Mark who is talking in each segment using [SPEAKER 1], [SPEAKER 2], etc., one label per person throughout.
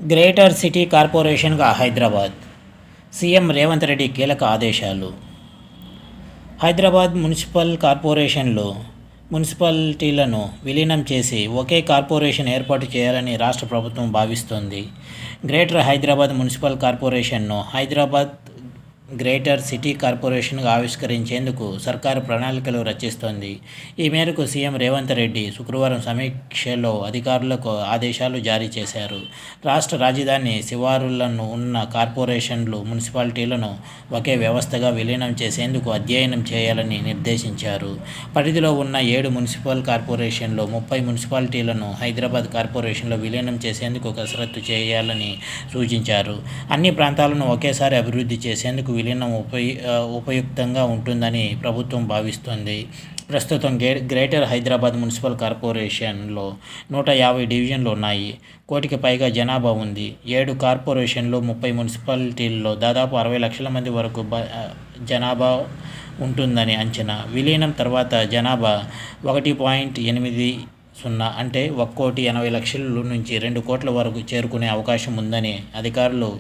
[SPEAKER 1] Greater city కార్పొరేషన్గా Hyderabad. CM Revanth Reddy కీలక ఆదేశాలు. హైదరాబాద్ మున్సిపల్ కార్పొరేషన్లో మున్సిపాలిటీలను విలీనం చేసి ఒకే కార్పొరేషన్ ఏర్పాటు చేయాలని రాష్ట్ర ప్రభుత్వం భావిస్తోంది. గ్రేటర్ హైదరాబాద్ మున్సిపల్ కార్పొరేషన్ను హైదరాబాద్ గ్రేటర్ సిటీ కార్పొరేషన్గా ఆవిష్కరించేందుకు సర్కారు ప్రణాళికలు రచిస్తోంది. ఈ మేరకు సీఎం రేవంత్ రెడ్డి శుక్రవారం సమీక్షలో అధికారులకు ఆదేశాలు జారీ చేశారు. రాష్ట్ర రాజధాని శివారులను ఉన్న కార్పొరేషన్లు, మున్సిపాలిటీలను ఒకే వ్యవస్థగా విలీనం చేసేందుకు అధ్యయనం చేయాలని నిర్దేశించారు. పరిధిలో ఉన్న 7 మున్సిపల్ కార్పొరేషన్లు, 30 మున్సిపాలిటీలను హైదరాబాద్ కార్పొరేషన్లో విలీనం చేసేందుకు కసరత్తు చేయాలని సూచించారు. అన్ని ప్రాంతాలను ఒకేసారి అభివృద్ధి చేసేందుకు విలీనం ఉపయుక్తంగా ఉంటుందని ప్రభుత్వం భావిస్తోంది. ప్రస్తుతం గ్రేటర్ హైదరాబాద్ మున్సిపల్ కార్పొరేషన్లో 150 డివిజన్లు ఉన్నాయి. కోటికి పైగా జనాభా ఉంది. 7 కార్పొరేషన్లు, 30 మున్సిపాలిటీల్లో దాదాపు 60 లక్షల మంది వరకు జనాభా ఉంటుందని అంచనా. విలీనం తర్వాత జనాభా 1.80 అంటే 1,80,00,000 నుంచి 2 కోట్ల వరకు చేరుకునే అవకాశం ఉందని అధికారులు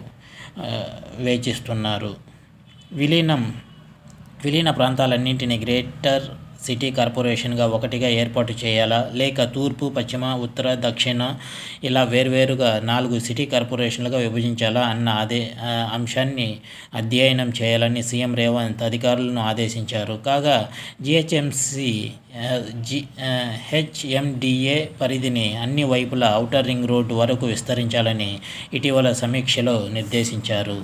[SPEAKER 1] వేచిస్తున్నారు. విలీన ప్రాంతాలన్నింటినీ గ్రేటర్ సిటీ కార్పొరేషన్గా ఒకటిగా ఏర్పాటు చేయాలా, లేక తూర్పు, పశ్చిమ, ఉత్తర, దక్షిణ ఇలా వేర్వేరుగా 4 సిటీ కార్పొరేషన్లుగా విభజించాలా అన్న అంశాన్ని అధ్యయనం చేయాలని సీఎం రేవంత్ అధికారులను ఆదేశించారు. కాగా జీహెచ్ఎంసీ హెచ్ఎండిఏ పరిధిని అన్ని వైపులా ఔటర్ రింగ్ రోడ్డు వరకు విస్తరించాలని ఇటీవల సమీక్షలో నిర్దేశించారు.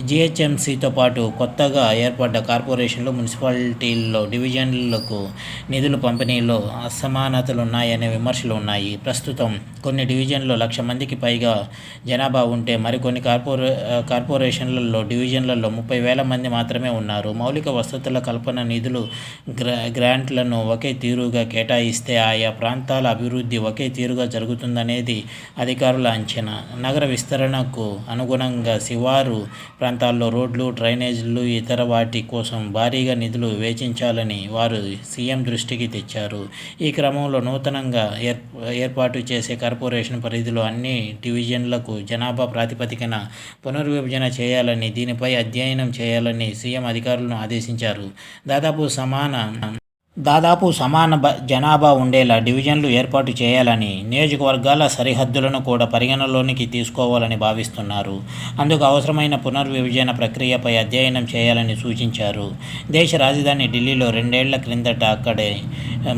[SPEAKER 1] జీహెచ్ఎంసీతో పాటు కొత్తగా ఏర్పడ్డ కార్పొరేషన్లు, మున్సిపాలిటీల్లో డివిజన్లకు నిధుల పంపిణీలో అసమానతలున్నాయనే విమర్శలు ఉన్నాయి. ప్రస్తుతం కొన్ని డివిజన్లో 1,00,000 మందికి పైగా జనాభా ఉంటే మరికొన్ని కార్పొరేషన్లలో, డివిజన్లలో 30,000 మంది మాత్రమే ఉన్నారు. మౌలిక వసతుల కల్పన నిధులు, గ్రాంట్లను ఒకే తీరుగా కేటాయిస్తే ఆయా ప్రాంతాల అభివృద్ధి ఒకే తీరుగా జరుగుతుందనేది అధికారుల అంచనా. నగర విస్తరణకు అనుగుణంగా శివారు ప్రాంతాల్లో రోడ్లు, డ్రైనేజీలు, ఇతర వాటి కోసం భారీగా నిధులు వెచ్చించాలని వారు సీఎం దృష్టికి తెచ్చారు. ఈ క్రమంలో నూతనంగా ఏర్పాటు చేసే కార్పొరేషన్ పరిధిలో అన్ని డివిజన్లకు జనాభా ప్రాతిపదికన పునర్విభజన చేయాలని, దీనిపై అధ్యయనం చేయాలని సీఎం అధికారులను ఆదేశించారు. దాదాపు సమాన జనాభా ఉండేలా డివిజన్లు ఏర్పాటు చేయాలని, నియోజకవర్గాల సరిహద్దులను కూడా పరిగణలోనికి తీసుకోవాలని భావిస్తున్నారు. అందుకు అవసరమైన పునర్విభజన ప్రక్రియపై అధ్యయనం చేయాలని సూచించారు. దేశ రాజధాని ఢిల్లీలో 2 ఏళ్ల క్రిందట అక్కడే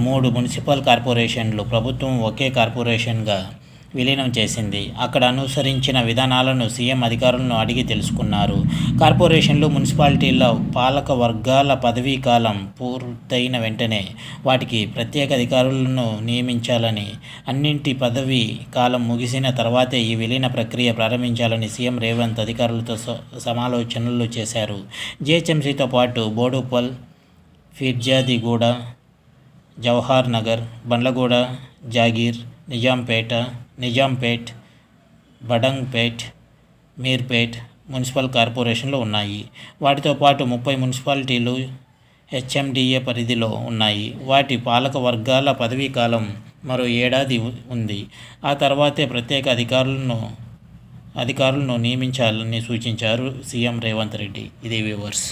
[SPEAKER 1] 3 మున్సిపల్ కార్పొరేషన్లు ప్రభుత్వం ఒకే కార్పొరేషన్గా విలీనం చేసింది. అక్కడ అనుసరించిన విధానాలను సీఎం అధికారులను అడిగి తెలుసుకున్నారు. కార్పొరేషన్లు, మున్సిపాలిటీల పాలక వర్గాల పదవీ కాలం పూర్తయిన వెంటనే వాటికి ప్రత్యేక అధికారులను నియమించాలని, అన్నింటి పదవీ కాలం ముగిసిన తర్వాతే ఈ విలీన ప్రక్రియ ప్రారంభించాలని సీఎం రేవంత్ అధికారులతో సమాలోచనలు చేశారు. జీహెచ్ఎంసీతో పాటు బోడుప్పల్, ఫిర్జాదిగూడ, జవహర్ నగర్, బండ్లగూడ, జాగీర్, నిజాంపేట్, బడంగ్పేట్, మీర్పేట్ మున్సిపల్ కార్పొరేషన్లు ఉన్నాయి. వాటితో పాటు 30 మున్సిపాలిటీలు హెచ్ఎండిఏ పరిధిలో ఉన్నాయి. వాటి పాలక వర్గాల పదవీ కాలం మరో ఏడాది ఉంది. ఆ తర్వాతే ప్రత్యేక అధికారులను నియమించాలని సూచించారు సీఎం రేవంత్ రెడ్డి. ఇది వ్యూవర్స్.